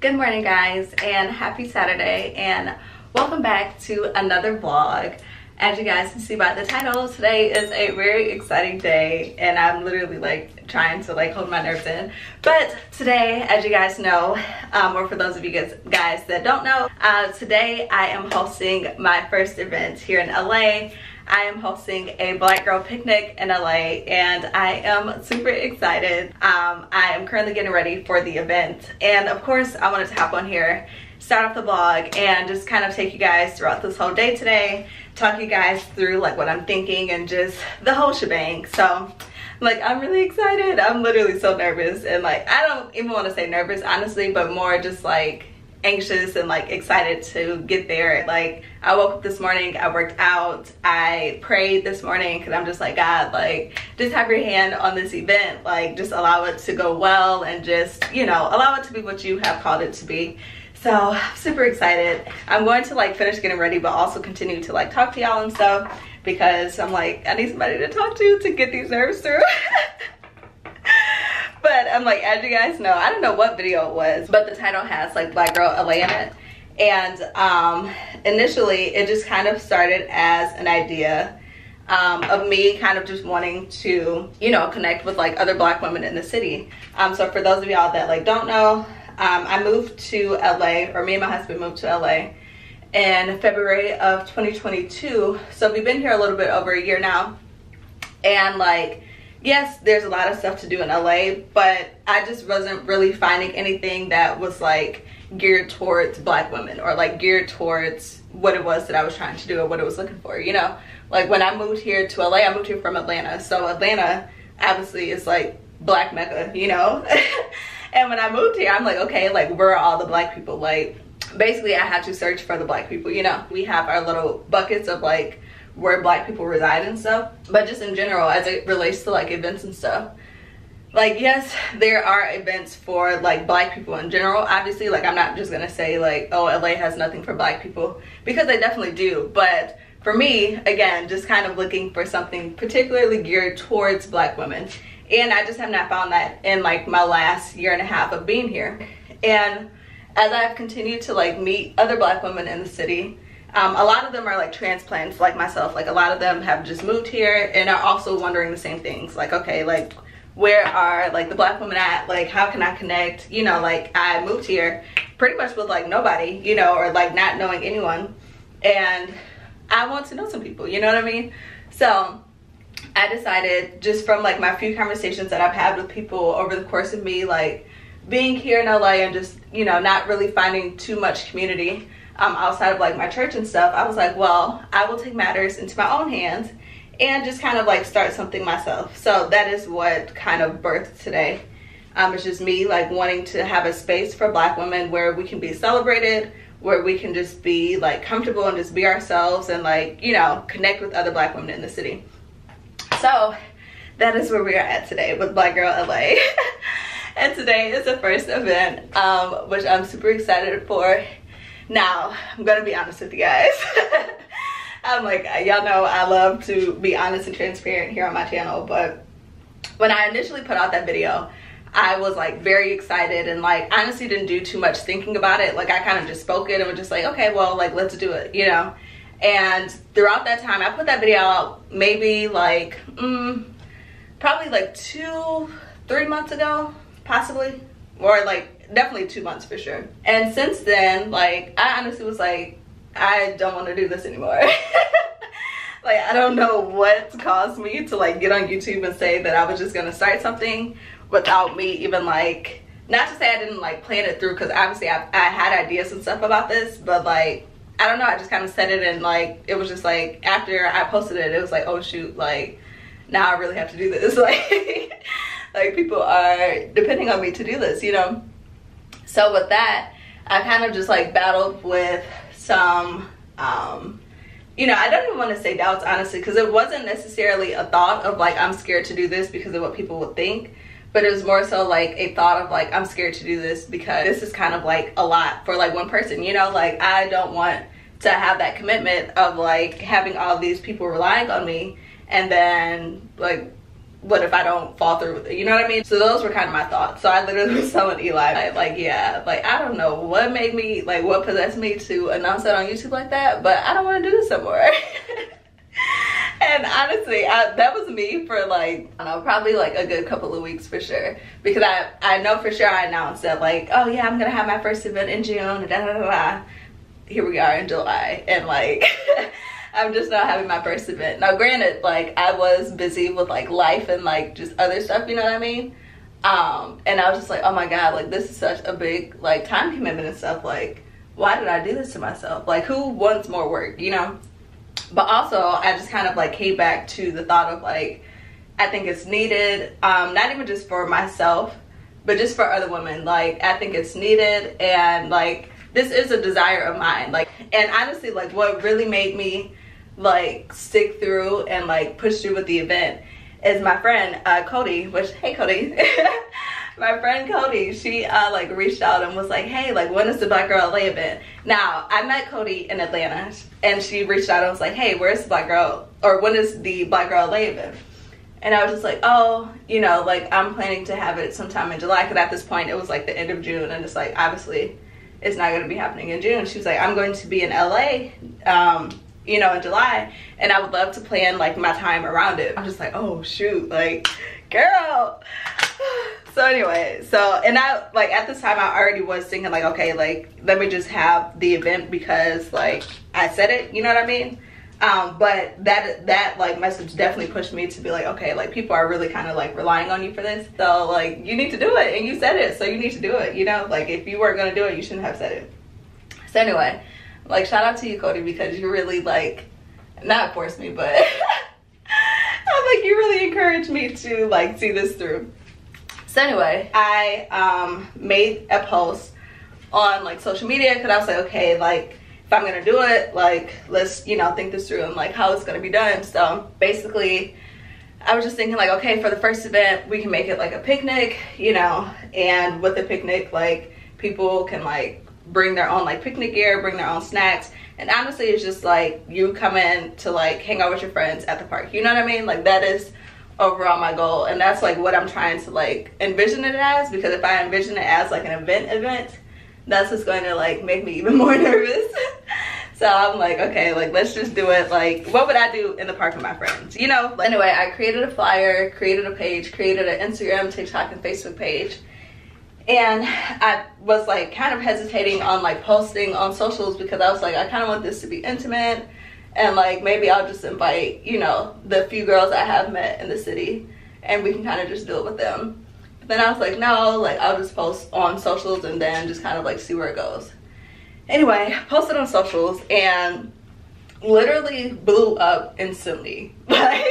Good morning, guys, and happy Saturday, and welcome back to another vlog. As you guys can see by the title, today is a very exciting day, and I'm literally like trying to like hold my nerves in. But today, as you guys know, or for those of you guys that don't know, today I am hosting my first event here in LA. I am hosting a Black girl picnic in LA, and I am super excited. I am currently getting ready for the event, and of course I wanted to hop on here, start off the vlog, and just kind of take you guys throughout this whole day today, talk you guys through like what I'm thinking and just the whole shebang. So like, I'm really excited. I'm literally so nervous, and like I don't even want to say nervous honestly, but more just like anxious and like excited to get there. Like, I woke up this morning, I worked out, I prayed this morning because I'm just like, God, like just have your hand on this event, like just allow it to go well, and just, you know, allow it to be what you have called it to be. So I'm super excited. I'm going to like finish getting ready, but also continue to like talk to y'all and stuff, because I'm like, I need somebody to talk to get these nerves through. But I'm like, as you guys know, I don't know what video it was, but the title has like Black Girl LA in it. And initially it just kind of started as an idea of me kind of just wanting to, you know, connect with like other Black women in the city. So for those of y'all that like don't know, I moved to LA, or me and my husband moved to LA in February of 2022. So we've been here a little bit over a year now. And like, yes, there's a lot of stuff to do in LA, but I just wasn't really finding anything that was like geared towards Black women, or like geared towards what it was that I was trying to do or what it was looking for, you know? Like when I moved here to LA, I moved here from Atlanta. So Atlanta obviously is like Black Mecca, you know? And when I moved here, I'm like, okay, like where are all the Black people? Like basically I had to search for the Black people, you know? We have our little buckets of like where Black people reside and stuff, but just in general as it relates to like events and stuff, like yes, there are events for like Black people in general, obviously. Like I'm not just gonna say like, oh, LA has nothing for Black people, because they definitely do. But for me, again, just kind of looking for something particularly geared towards Black women, and I just have not found that in like my last year and a half of being here. And as I've continued to like meet other Black women in the city, a lot of them are like transplants like myself. Like a lot of them have just moved here and are also wondering the same things. Like, okay, like where are like the Black women at? Like how can I connect? You know, like I moved here pretty much with like nobody, you know, or like not knowing anyone. And I want to know some people, you know what I mean? So I decided, just from like my few conversations that I've had with people over the course of me like being here in LA and just, you know, not really finding too much community outside of like my church and stuff, I was like, well, I will take matters into my own hands and just kind of like start something myself. So that is what kind of birthed today. It's just me like wanting to have a space for Black women where we can be celebrated, where we can just be like comfortable and just be ourselves, and like, you know, connect with other Black women in the city. So that is where we are at today with Black Girl LA. And today is the first event, which I'm super excited for. Now, I'm gonna be honest with you guys. I'm like, y'all know I love to be honest and transparent here on my channel, but when I initially put out that video, I was like very excited and like honestly didn't do too much thinking about it. Like I kind of just spoke it and was just like, okay, well, like let's do it, you know? And throughout that time, I put that video out maybe like, probably like 2-3 months ago, possibly, or like definitely 2 months for sure. And since then, like I honestly was like, I don't want to do this anymore. Like I don't know what caused me to like get on YouTube and say that I was just gonna start something without me even like, not to say I didn't like plan it through, because obviously I had ideas and stuff about this, but like I don't know, I just kind of said it, and like it was just like after I posted it, it was like, oh shoot, like now I really have to do this. Like like people are depending on me to do this, you know? So with that, I kind of just like battled with some, you know, I don't even want to say doubts, honestly, because it wasn't necessarily a thought of like, I'm scared to do this because of what people would think, but it was more so like a thought of like, I'm scared to do this because this is kind of like a lot for like one person, you know? Like I don't want to have that commitment of like having all these people relying on me, and then like what if I don't fall through with it, you know what I mean? So those were kind of my thoughts. So I literally was telling Eli, like, yeah, like, I don't know what made me, like, what possessed me to announce that on YouTube like that, but I don't want to do this anymore. And honestly, that was me for like, I don't know, probably like a good couple of weeks for sure. Because I know for sure I announced that, like, oh yeah, I'm gonna have my first event in June, and da da da da. Here we are in July, and like, I'm just not having my first event. Now granted, like, I was busy with like life and like just other stuff, you know what I mean? And I was just like, oh my God, like, this is such a big like time commitment and stuff. Like, why did I do this to myself? Like, who wants more work, you know? But also, I just kind of like came back to the thought of like, I think it's needed, not even just for myself, but just for other women. Like, I think it's needed, and like, this is a desire of mine. Like, and honestly, like, what really made me like stick through and like push through with the event is my friend Cody, which, hey Cody. My friend Cody, she like reached out and was like, hey, like, when is the Black Girl LA event? Now, I met Cody in Atlanta, and she reached out and was like, hey, where's the Black Girl, or when is the Black Girl LA event? And I was just like, oh, you know, like, I'm planning to have it sometime in July, because at this point it was like the end of June, and it's like, obviously it's not going to be happening in June. She was like, I'm going to be in LA, you know, in July, and I would love to plan like my time around it. I'm just like, oh shoot, like, girl. So anyway, so, and I, like, at this time I already was thinking like, okay, like, let me just have the event because like I said it, you know what I mean? But that like message definitely pushed me to be like, okay, like, people are really kind of like relying on you for this, so like, you need to do it, and you said it, so you need to do it, you know? Like, if you weren't gonna do it, you shouldn't have said it. So anyway, like, shout out to you, Cody, because you really like, not forced me, but I'm like, you really encouraged me to like see this through. So anyway, I made a post on like social media, because I was like, okay, like, if I'm gonna do it, like, let's, you know, think this through and like how it's gonna be done. So basically, I was just thinking like, okay, for the first event, we can make it like a picnic, you know, and with the picnic, like, people can like bring their own like picnic gear, bring their own snacks, and honestly, it's just like you come in to like hang out with your friends at the park, you know what I mean? Like, that is overall my goal, and that's like what I'm trying to like envision it as, because if I envision it as like an event, that's just going to like make me even more nervous. So I'm like, okay, like, let's just do it. Like, what would I do in the park with my friends, you know? Anyway, I created a flyer, created a page, created an Instagram, TikTok, and Facebook page, and I was like kind of hesitating on like posting on socials, because I was like, I kind of want this to be intimate, and like, maybe I'll just invite, you know, the few girls I have met in the city, and we can kind of just do it with them. But then I was like, no, like, I'll just post on socials and then just kind of like see where it goes. Anyway, I posted on socials and literally blew up instantly. Like,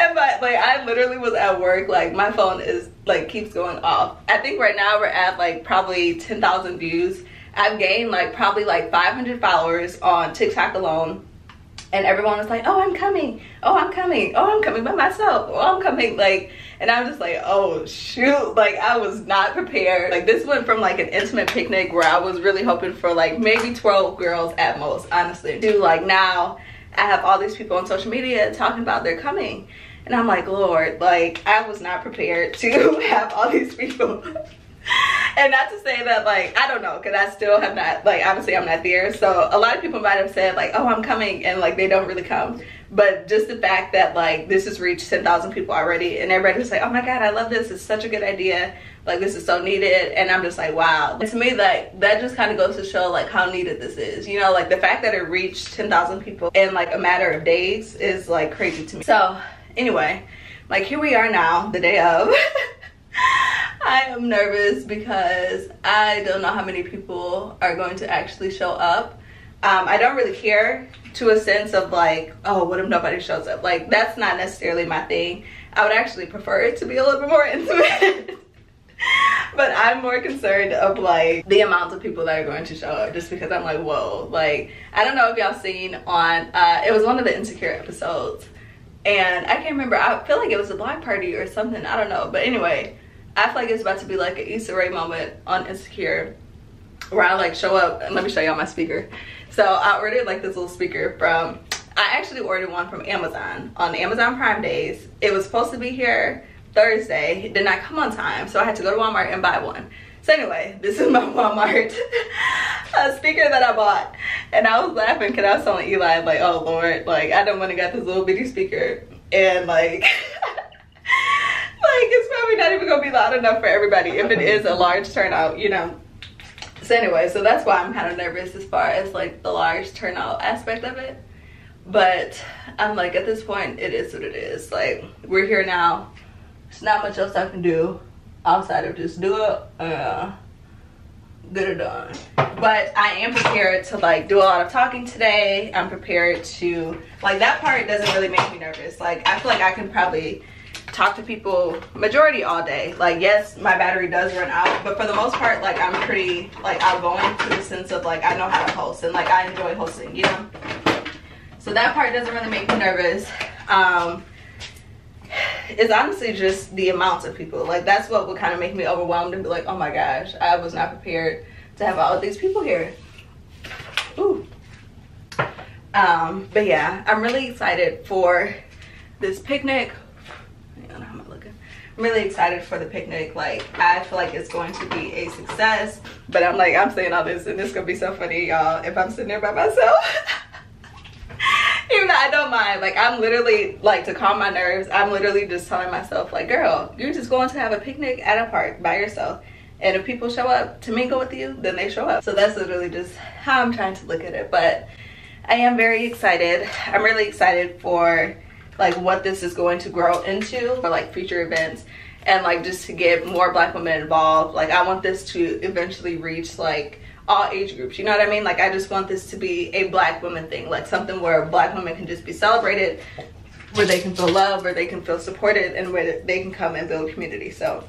and like, I literally was at work, like, my phone is like keeps going off. I think right now we're at like probably 10,000 views. I've gained like probably like 500 followers on TikTok alone, and everyone was like, oh, I'm coming, oh, I'm coming, oh, I'm coming by myself, oh, I'm coming, like, and I was just like, oh shoot, like, I was not prepared. Like, this went from like an intimate picnic where I was really hoping for like maybe 12 girls at most, honestly, to like, now I have all these people on social media talking about they're coming, and I'm like, Lord, like, I was not prepared to have all these people. And not to say that, like, I don't know, because I still have not, like, obviously I'm not there, so a lot of people might have said like, oh, I'm coming, and like, they don't really come. But just the fact that like this has reached 10,000 people already, and everybody was like, oh my God, I love this, it's such a good idea, like, this is so needed. And I'm just like, wow. And to me, like, that just kind of goes to show like how needed this is, you know? Like, the fact that it reached 10,000 people in like a matter of days is like crazy to me. So anyway, like, here we are now, the day of. I am nervous because I don't know how many people are going to actually show up. I don't really care, to a sense of like, oh, what if nobody shows up? Like, that's not necessarily my thing. I would actually prefer it to be a little bit more intimate. But I'm more concerned of like the amount of people that are going to show up, just because I'm like, whoa. Like, I don't know if y'all seen on, it was one of the Insecure episodes, and I can't remember, I feel like it was a block party or something, I don't know. But anyway, I feel like it's about to be like an Issa Rae moment on Insecure, where I like show up, and let me show y'all my speaker. So I ordered like this little speaker from I actually ordered one from Amazon on Amazon Prime days. It was supposed to be here Thursday. It did not come on time, so I had to go to Walmart and buy one. So anyway, this is my Walmart speaker that I bought, and I was laughing because I was telling Eli, like, oh Lord, like I done went and got this little bitty speaker, and like like it's probably not even gonna be loud enough for everybody if it is a large turnout, you know. So anyway, so that's why I'm kind of nervous as far as like the large turnout aspect of it. But I'm like, at this point, it is what it is. Like, we're here now. There's not much else I can do outside of just do it, get it done. But I am prepared to like do a lot of talking today. I'm prepared to, like, that part doesn't really make me nervous. Like, I feel like I can probably talk to people majority all day. Like, yes, my battery does run out, but for the most part, like, I'm pretty like outgoing to the sense of like I know how to host, and like I enjoy hosting, you know. So that part doesn't really make me nervous. It's honestly just the amounts of people. Like, that's what would kind of make me overwhelmed and be like, oh my gosh, I was not prepared to have all of these people here. Ooh. But yeah, I'm really excited for this picnic. Hang on, how am I looking? I'm really excited for the picnic. Like, I feel like it's going to be a success. But I'm like, I'm saying all this and it's gonna be so funny, y'all, if I'm sitting there by myself. Even though I don't mind, like, I'm literally, like, to calm my nerves, I'm literally just telling myself, like, girl, you're just going to have a picnic at a park by yourself, and if people show up to mingle with you, then they show up. So that's literally just how I'm trying to look at it. But I am very excited. I'm really excited for like what this is going to grow into for like future events, and like just to get more Black women involved. Like, I want this to eventually reach like all age groups, you know what I mean? Like, I just want this to be a Black women thing, like something where Black women can just be celebrated, where they can feel loved, where they can feel supported, and where they can come and build community. So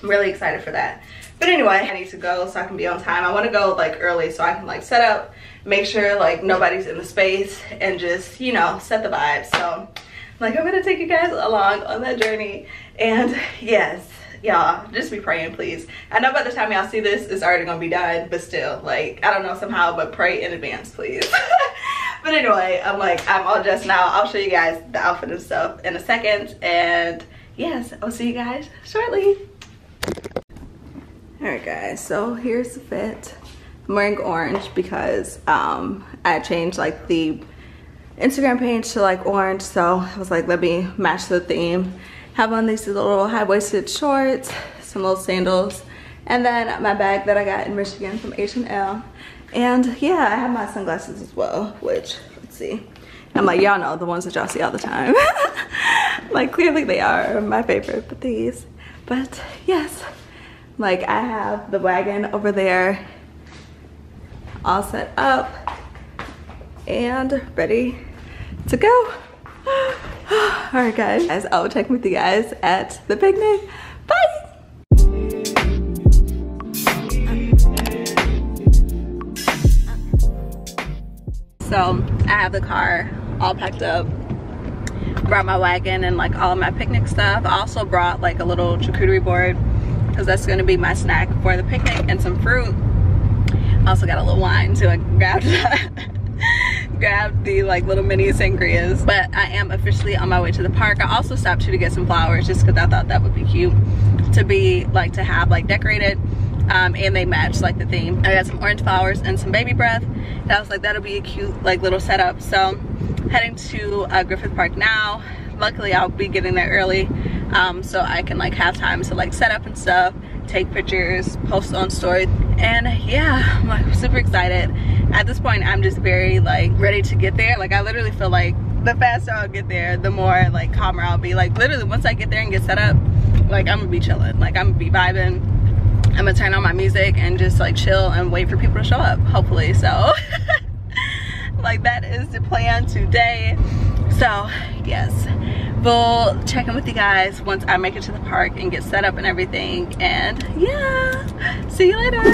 I'm really excited for that. But anyway, I need to go so I can be on time. I want to go like early so I can like set up, make sure like nobody's in the space, and just, you know, set the vibe. So like, I'm gonna take you guys along on that journey. And yes, y'all, just be praying, please. I know by the time y'all see this, it's already gonna be done, but still, like, I don't know, somehow, but pray in advance, please. But anyway, I'm like, I'm all dressed now. I'll show you guys the outfit and stuff in a second, and yes, I'll see you guys shortly. All right, guys, so here's the fit. I'm wearing orange because I changed like the Instagram page to like orange, so I was like, let me match the theme. Have on these little high-waisted shorts, some little sandals, and then my bag that I got in Michigan from H&M. And yeah, I have my sunglasses as well, which, let's see. I'm like, y'all know, the ones that y'all see all the time. Like, clearly they are my favorite, but these. But yes, like, I have the wagon over there all set up and ready to go. All right, guys, I will check with you guys at the picnic. Bye. So I have the car all packed up, brought my wagon and like all of my picnic stuff. I also brought like a little charcuterie board because that's going to be my snack for the picnic, and some fruit. I also got a little wine, so I grabbed grabbed the like little mini sangrias. But I am officially on my way to the park. I also stopped to get some flowers just because I thought that would be cute to be like, to have like decorated, and they match like the theme. I got some orange flowers and some baby breath, and I was like, that'll be a cute like little setup. So heading to Griffith Park now. Luckily I'll be getting there early, so I can like have time to like set up and stuff, take pictures, post on story. And yeah, I'm like super excited. At this point I'm just very like ready to get there. Like, I literally feel like the faster I'll get there, the more like calmer I'll be. Like, literally once I get there and get set up, like, I'm gonna be chilling. Like, I'm gonna be vibing. I'm gonna turn on my music and just like chill and wait for people to show up, hopefully. So like, that is the plan today. So yes, we'll check in with you guys once I make it to the park and get set up and everything. And yeah, see you later.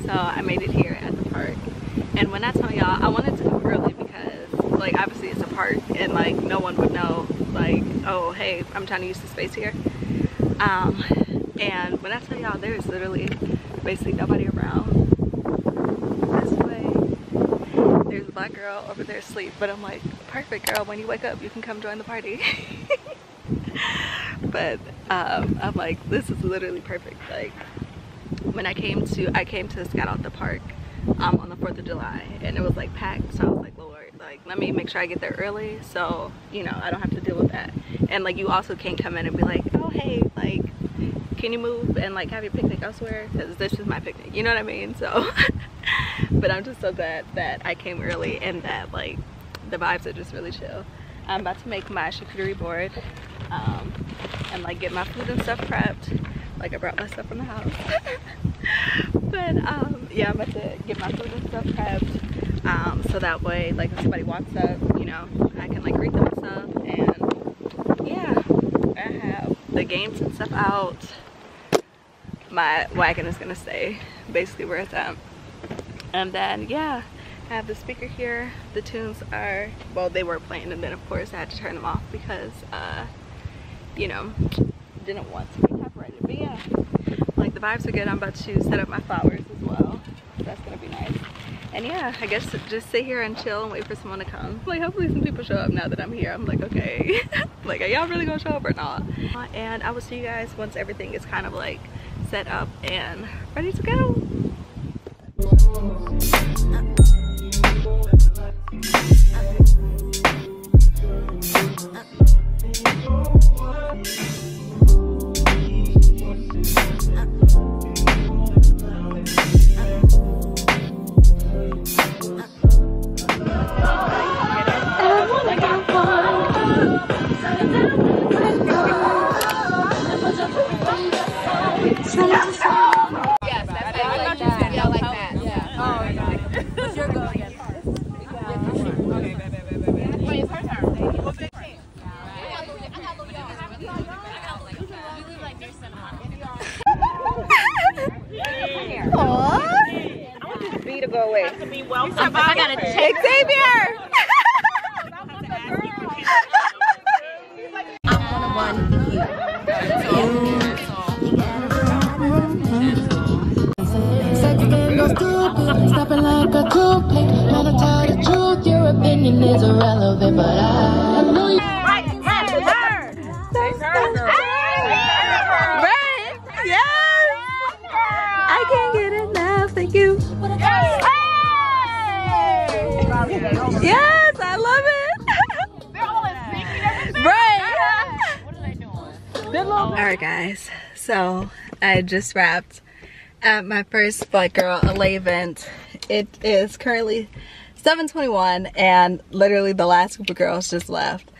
So I made it here at the park, and when I tell y'all I wanted to come early because like obviously it's a park and like no one would know like, oh hey, I'm trying to use the space here. And when I tell y'all, there is literally basically nobody around. This way, there's a black girl over there asleep, but I'm like, perfect girl, when you wake up you can come join the party. But I'm like, this is literally perfect. Like when I came to scout out the park on the 4th of July, and it was like packed, so I was like, Lord, like let me make sure I get there early so you know I don't have to deal with that. And like you also can't come in and be like, oh hey, like can you move and like have your picnic elsewhere, because this is my picnic, you know what I mean? So but I'm just so glad that I came early and that like the vibes are just really chill. I'm about to make my charcuterie board and like get my food and stuff prepped. Like I brought my stuff from the house. But yeah, I'm about to get my food and stuff prepped so that way like if somebody walks up, you know, I can like greet them and stuff. And yeah, I have the games and stuff out. My wagon is gonna stay basically where it's at. And then yeah, I have the speaker here. The tunes are, well, they were playing, and then of course I had to turn them off because you know, didn't want to be copyrighted. But yeah, like the vibes are good. I'm about to set up my flowers as well, so that's gonna be nice. And yeah, I guess just sit here and chill and wait for someone to come. Like hopefully some people show up now that I'm here. I'm like, okay, like are y'all really gonna show up or not? And I will see you guys once everything is kind of like set up and ready to go. To go away. I got a Xavier! Stopping like a toothpick. Man, I tell the truth, your opinion is irrelevant, but I know you. Right, yes! I can't get enough of you. Yes, I love it. They're all sneaking. Right. What are they doing? Alright guys, so I just wrapped at my first Black Girl LA event. It is currently 7:21 and literally the last group of girls just left.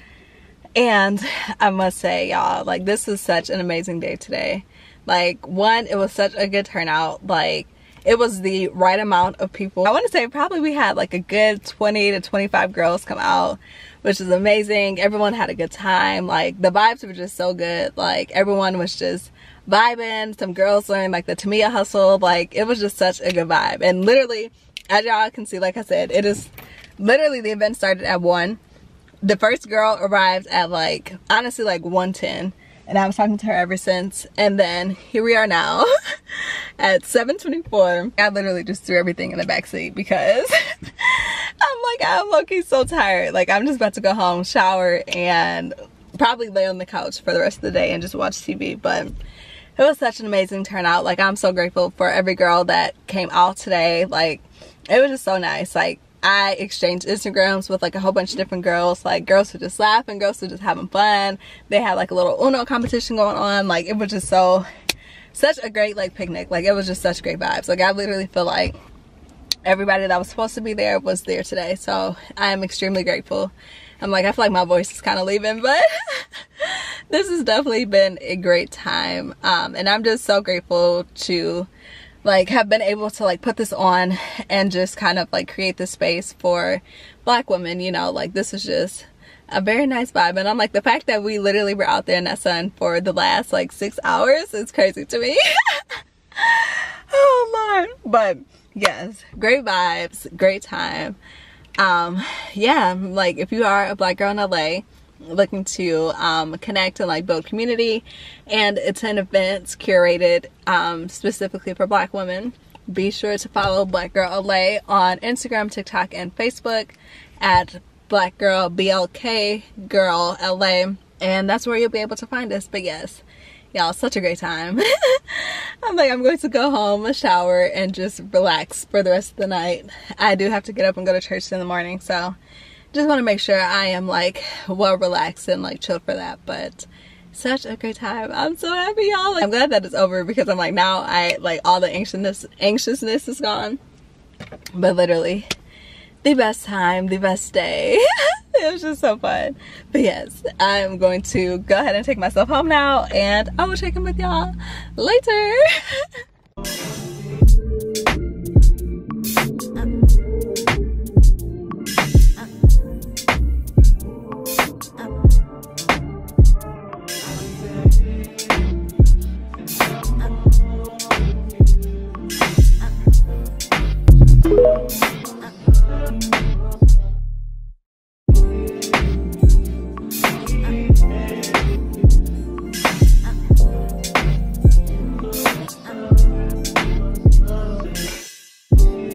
And I must say, y'all, like this is such an amazing day today. Like one, it was such a good turnout. Like it was the right amount of people. I want to say probably we had like a good 20 to 25 girls come out, which is amazing. Everyone had a good time. Like the vibes were just so good. Like everyone was just vibing. Some girls learned like the Tamiya hustle. Like it was just such a good vibe. And literally, as y'all can see, like I said, it is literally, the event started at 1. The first girl arrived at like, honestly, like 1:10. And I was talking to her ever since. And then here we are now at 7:24. I literally just threw everything in the backseat because I'm low-key so tired. Like I'm just about to go home, shower, and probably lay on the couch for the rest of the day and just watch TV. But it was such an amazing turnout. Like I'm so grateful for every girl that came out today. Like it was just so nice. Like I exchanged Instagrams with like a whole bunch of different girls. Like girls were just laughing, girls were just having fun. They had like a little Uno competition going on. Like it was just such a great like picnic. Like it was just such great vibes. Like I literally feel like everybody that was supposed to be there was there today. So I am extremely grateful. I'm like, I feel like my voice is kind of leaving, but this has definitely been a great time. And I'm just so grateful to like have been able to like put this on and just kind of like create this space for Black women. You know, like this is just a very nice vibe. And I'm like, the fact that we literally were out there in that sun for the last like 6 hours is crazy to me. Oh Lord. But yes, great vibes, great time. yeah, like if you are a Black girl in LA looking to connect and like build community and attend events curated specifically for Black women, be sure to follow Black Girl LA on Instagram, TikTok, and Facebook at Black Girl BLK Girl LA, and that's where you'll be able to find us. But yes, y'all, such a great time. I'm going to go home, shower, and just relax for the rest of the night. I do have to get up and go to church in the morning, so just want to make sure I am like well relaxed and like chilled for that. But such a great time. I'm so happy, y'all. Like, I'm glad that it's over because I'm like, now I like all the anxiousness is gone. But literally the best time, the best day. It was just so fun. But yes, I'm going to go ahead and take myself home now, and I will check in with y'all later.